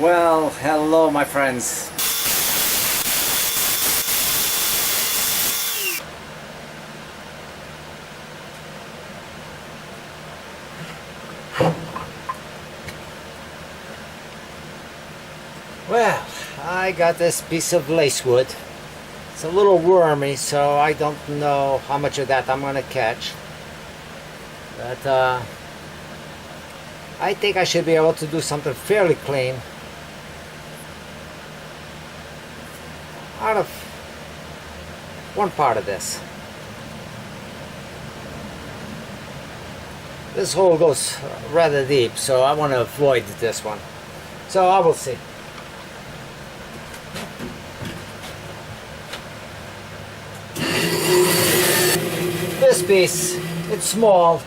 Well, hello my friends. Well, I got this piece of lace wood. It's a little wormy, so I don't know how much of that I'm gonna catch. But I think I should be able to do something fairly clean out of one part of this. This hole goes rather deep, so I want to avoid this one. So I will see. This piece, it's small.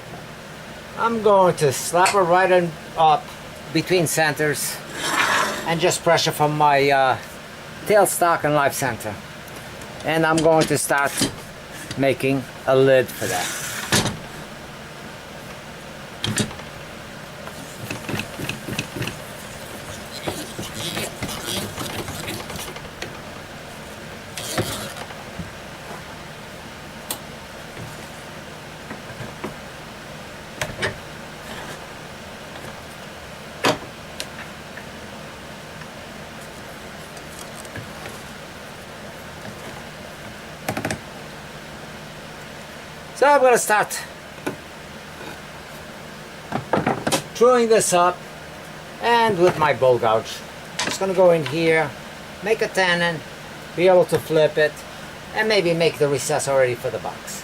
I'm going to slap it right in up between centers and just pressure from my tailstock and life center. And I'm going to start making a lid for that. So I'm going to start screwing this up, and with my bowl gouge, just going to go in here, make a tenon, be able to flip it, and maybe make the recess already for the box.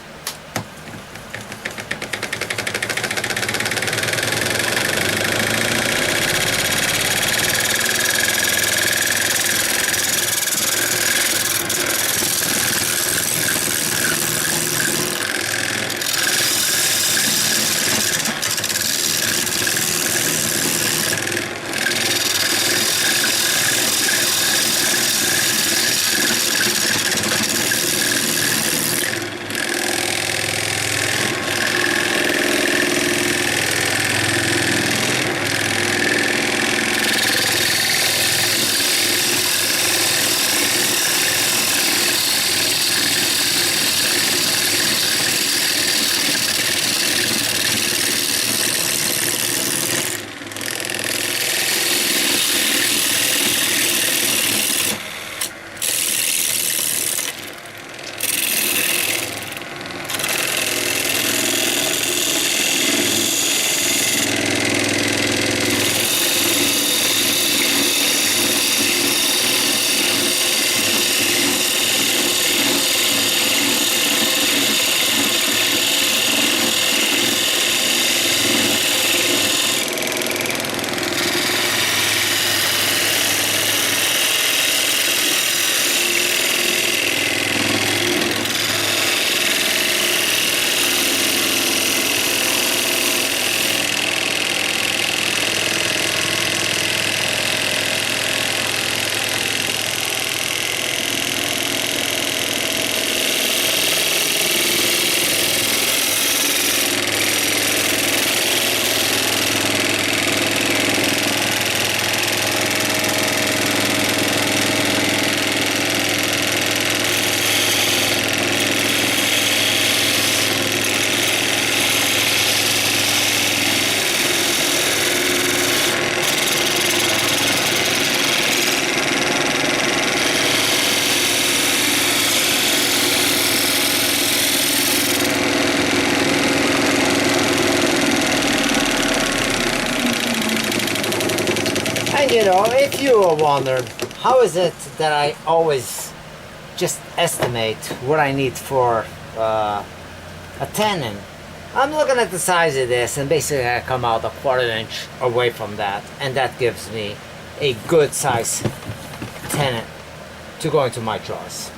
You know, if you are wondering, how is it that I always just estimate what I need for a tenon? I'm looking at the size of this, and basically I come out 1/4 inch away from that, and that gives me a good size tenon to go into my drawers.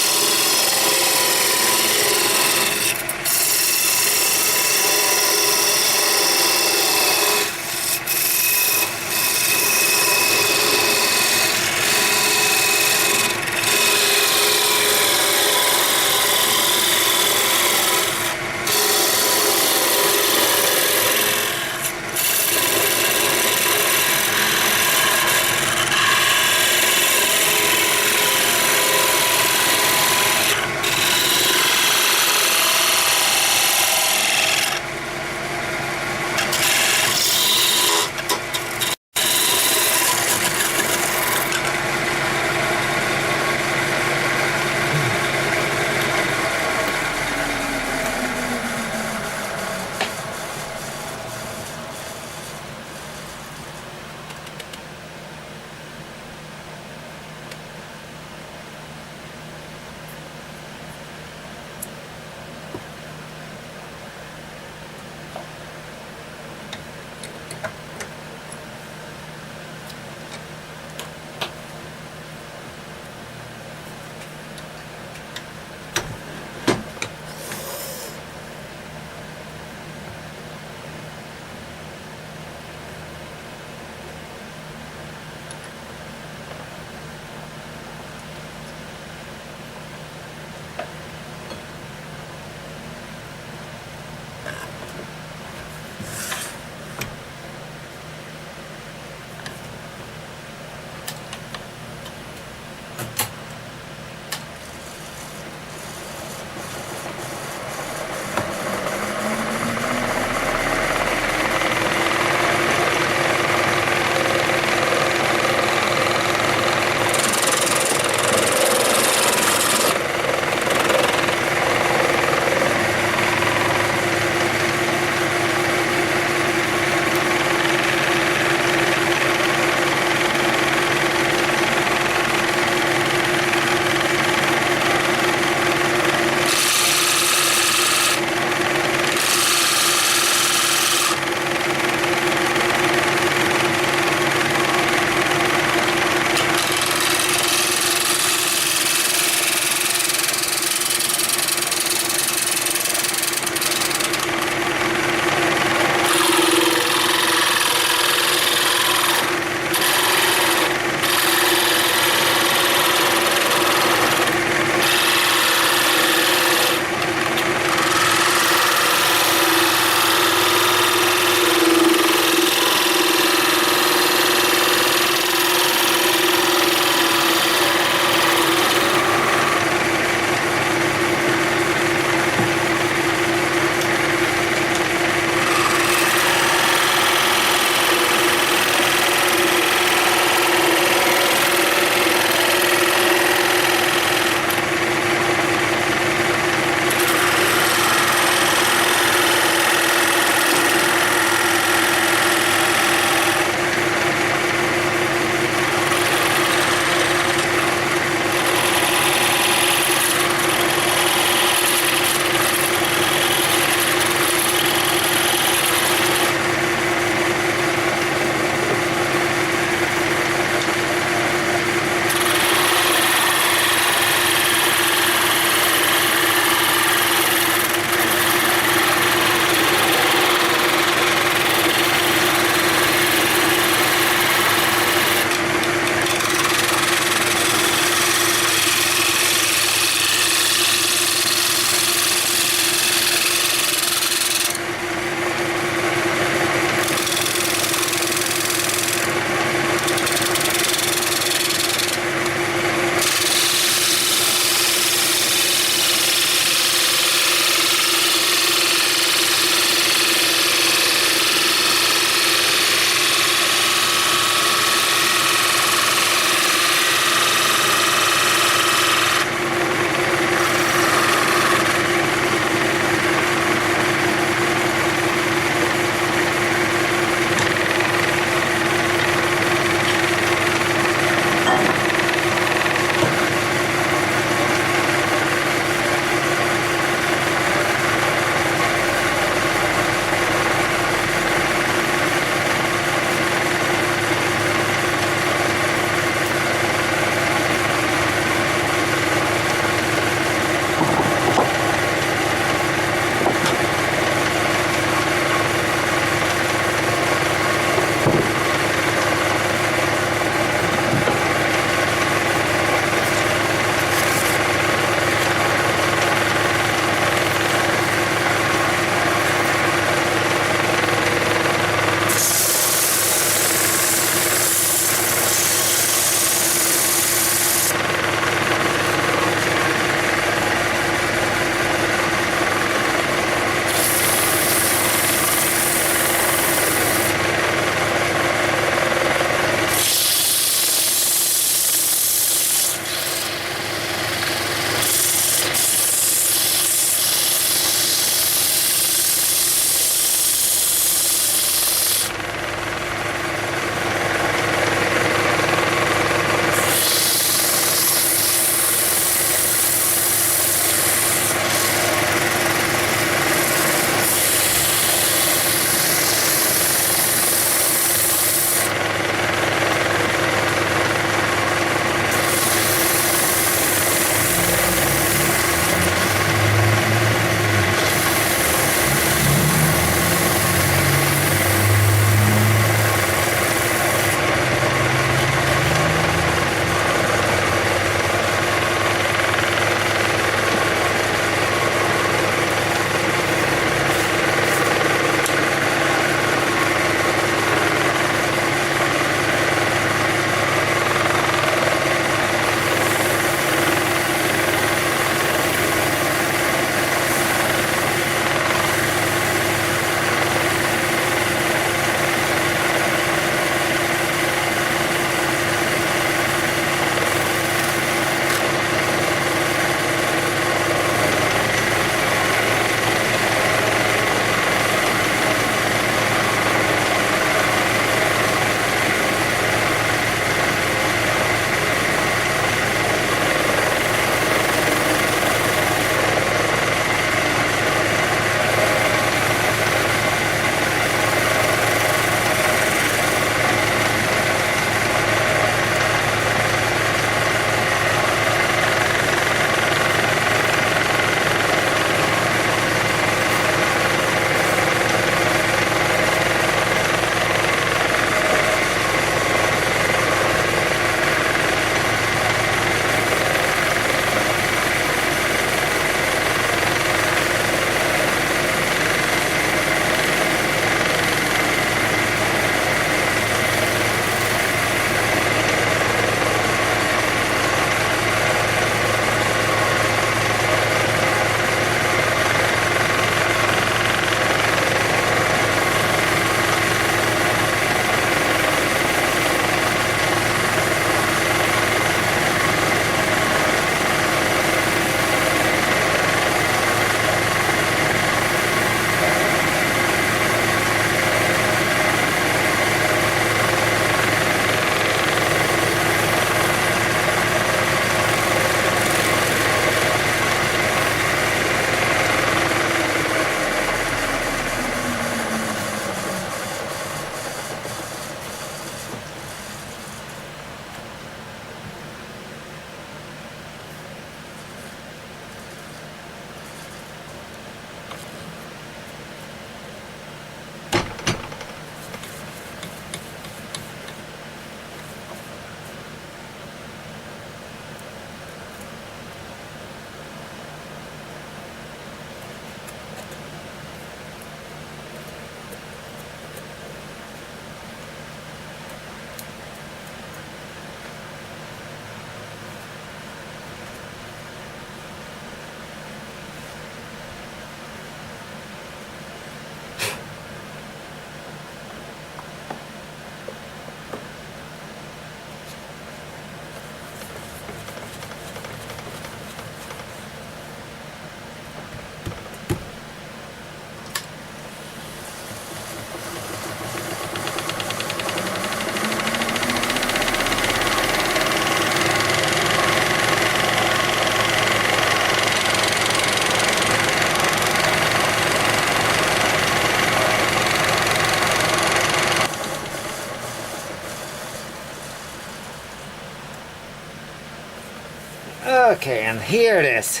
Okay, and here it is.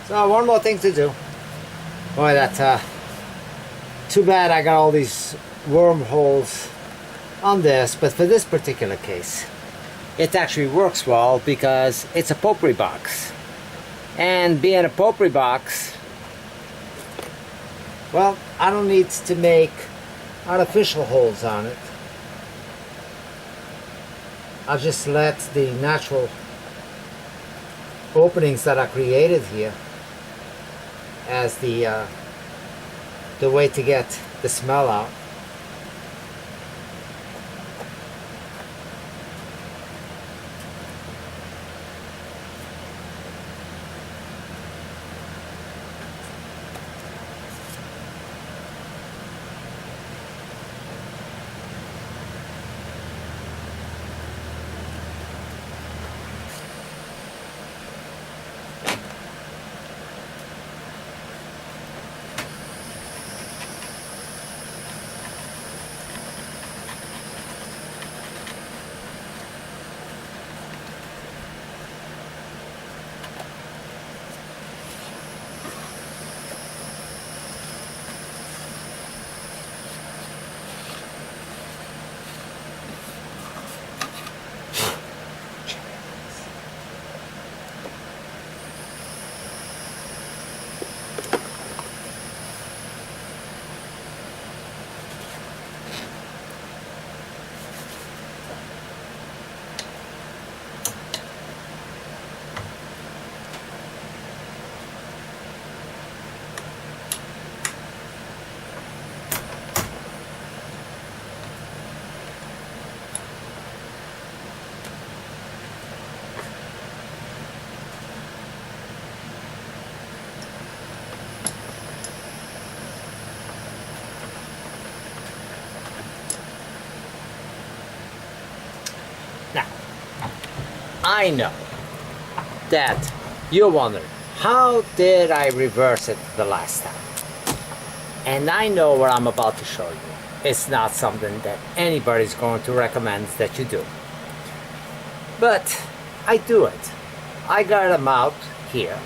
So one more thing to do. Boy, that's too bad I got all these wormholes on this, but for this particular case, it actually works well because it's a potpourri box. And being a potpourri box, well, I don't need to make artificial holes on it. I'll just let the natural openings that are created here as the way to get the smell out. Now, I know that you're wondering, how did I reverse it the last time? And I know what I'm about to show you. It's not something that anybody's going to recommend that you do. But I do it. I got them out here.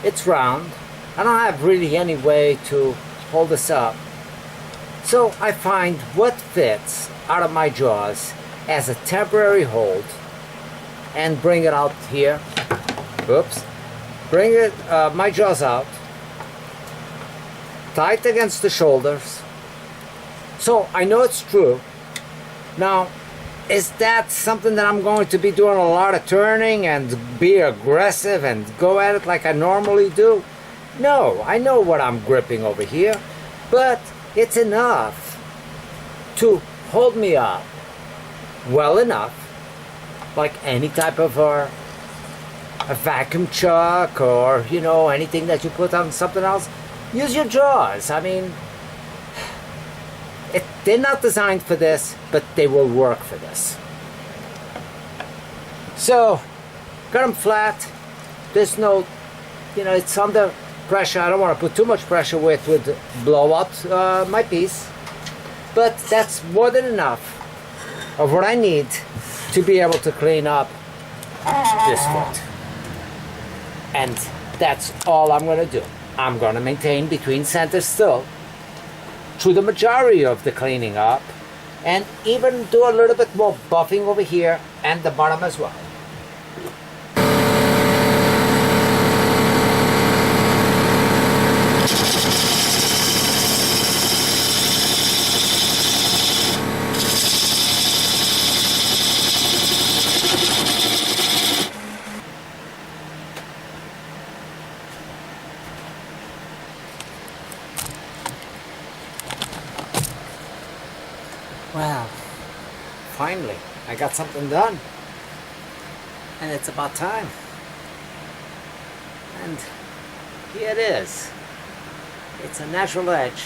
It's round. I don't have really any way to hold this up. So I find what fits out of my jaws as a temporary hold and bring it out here. Oops. Bring it, my jaws out, tight against the shoulders. So I know it's true. Now, is that something that I'm going to be doing a lot of turning and be aggressive and go at it like I normally do? No, I know what I'm gripping over here, but it's enough to hold me up well enough, like any type of a vacuum chuck or, you know, anything that you put on something else. Use your jaws. I mean, they're not designed for this, but they will work for this. So, got them flat. There's no, you know, it's under pressure. I don't want to put too much pressure where it would blow out my piece. But that's more than enough of what I need to be able to clean up this foot. And that's all I'm going to do. I'm going to maintain between center still through the majority of the cleaning up, and even do a little bit more buffing over here and the bottom as well. Well, finally, I got something done. And it's about time. And here it is. It's a natural edge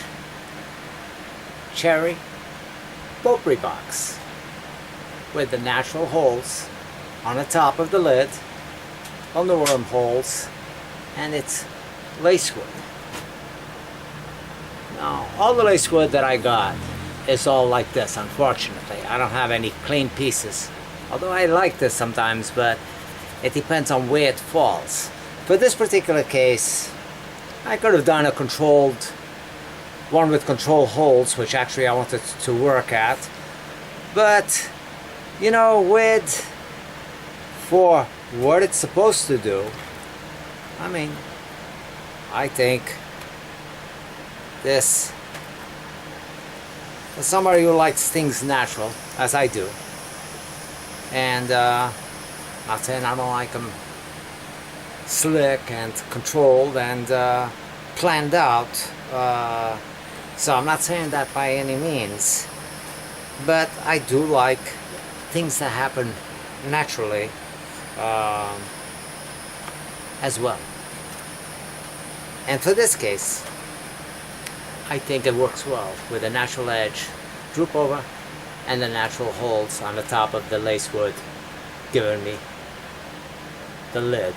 cherry potpourri box with the natural holes on the top of the lid, on the wormholes, and it's lace wood. Now, all the lace wood that I got, it's all like this, unfortunately. I don't have any clean pieces. Although I like this sometimes, but it depends on where it falls. For this particular case, I could have done a controlled one with control holes, which actually I wanted to work at. But, you know, with for what it's supposed to do, I mean, I think this, for somebody who likes things natural, as I do, and not saying I don't like them slick and controlled and planned out, so I'm not saying that by any means, but I do like things that happen naturally as well. And for this case, I think it works well with a natural edge, droop over, and the natural holes on the top of the lace wood giving me the lid.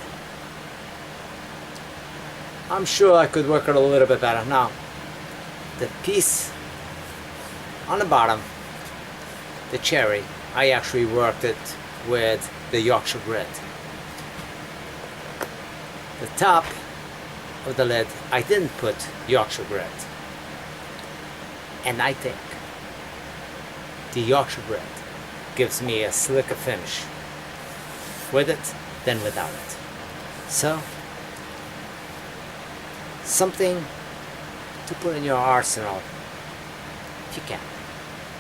I'm sure I could work it a little bit better. Now, the piece on the bottom, the cherry, I actually worked it with the Yorkshire grit. The top of the lid, I didn't put Yorkshire grit. And I think the Yorkshire grit gives me a slicker finish with it than without it. So, something to put in your arsenal if you can.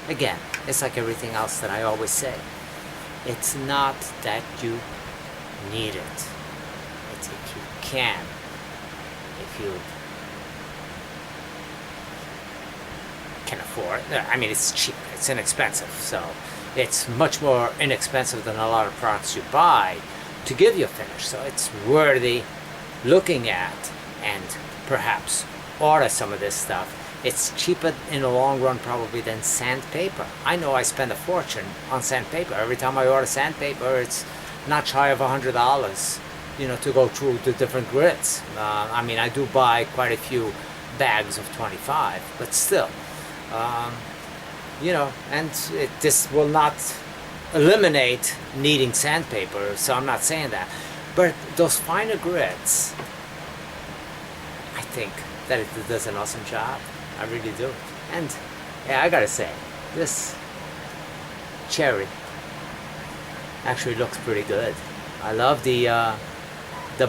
Again, it's like everything else that I always say. It's not that you need it. It's if you can. If you can afford. I mean, it's cheap. It's inexpensive. So it's much more inexpensive than a lot of products you buy to give you a finish. So it's worthy looking at and perhaps order some of this stuff. It's cheaper in the long run probably than sandpaper. I know I spend a fortune on sandpaper. Every time I order sandpaper, it's not shy of $100, you know, to go through the different grits. I mean, I do buy quite a few bags of 25, but still, you know, and this will not eliminate needing sandpaper, so I'm not saying that. But those finer grits, I think that it does an awesome job. I really do. And yeah, I gotta say, this cherry actually looks pretty good. I love the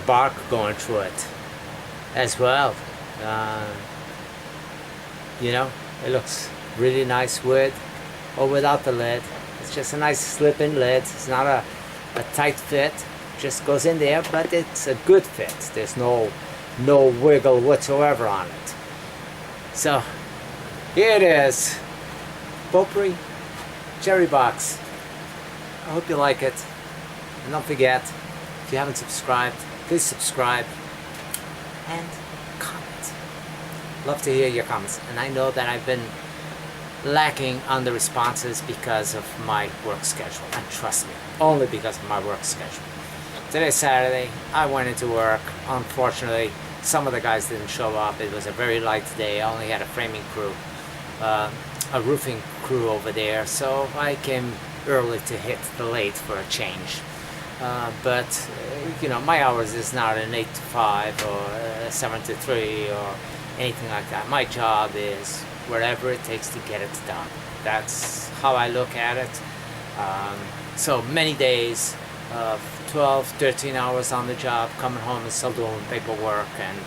bark going through it as well. You know, it looks really nice with or without the lid. It's just a nice slip-in lid. It's not a tight fit. Just goes in there, but it's a good fit. There's no wiggle whatsoever on it. So here it is, potpourri cherry box. I hope you like it, and don't forget, if you haven't subscribed, please subscribe and comment. Love to hear your comments, and I know that I've been lacking on the responses because of my work schedule, and trust me, only because of my work schedule. Today's Saturday. I went into work. Unfortunately, some of the guys didn't show up. It was a very light day. I only had a framing crew, a roofing crew over there, so I came early to hit the late for a change. But you know, my hours is not an 8 to 5 or 7 to 3 or anything like that. My job is whatever it takes to get it done. That's how I look at it. So many days of 12, 13 hours on the job, coming home and still doing paperwork and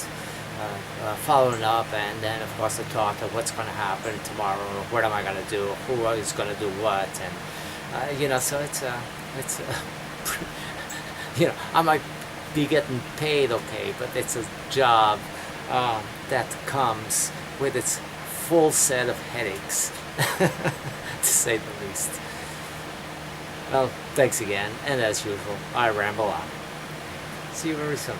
following up, and then of course the thought of what's going to happen tomorrow, what am I going to do, who is going to do what, and you know, so it's you know, I might be getting paid okay, but it's a job that comes with its full set of headaches, to say the least. Well, thanks again, and as usual, I ramble on. See you very soon.